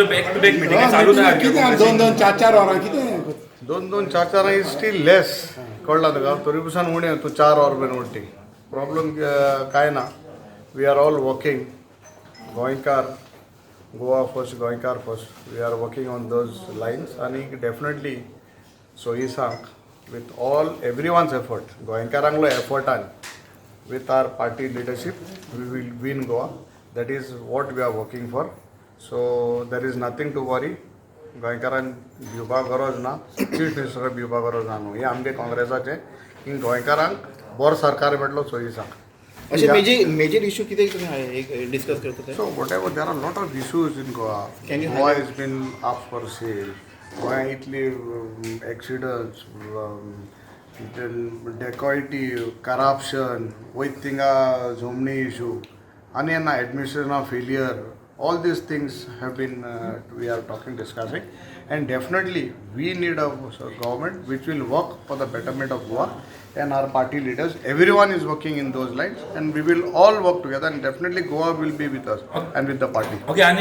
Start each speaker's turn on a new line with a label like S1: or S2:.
S1: तुमचे back to back meeting चालू
S2: कितें 2-2, 4-4 वरां कितें
S3: 2-2, 4-4 इज स्टील लेस कळला तुका तरी पसून उणें तूं 4 वर बीन उरटी प्रॉब्लम काय ना वी आर ऑल वर्किंग गोंयकार गोवा फर्स्ट गोंयकार first we are working on those lines आनी डेफिनेटली सोयिसांक with all everyone's effort गोंयकारांगलो एफर्टान with our party leadership we will win Goa. That is what we are working for. So there is nothing to worry. गोंयकारांक भिवपाक गरज ना chief minister भिवपाक गरज ना न्हू हे आमगे काँग्रेसाचे की गोंयकारांक बरो सरकार मेळटलो सोयिसांक
S4: अशे मेजर इशू कितें तुमी डिस्कस करता
S3: So whatever there are a lot of issues in Goa. Goa has been up for sale. Goa Italy accidents, dacoity, corruption, वयत थिंगा झोमणी issue, आणि ना administration failure. All these things have been we are discussing, and definitely we need a government which will work for the betterment of Goa, and our party leaders, everyone is working in those lines, and we will all work together, and definitely Goa will be with us and with the party.
S1: Okay.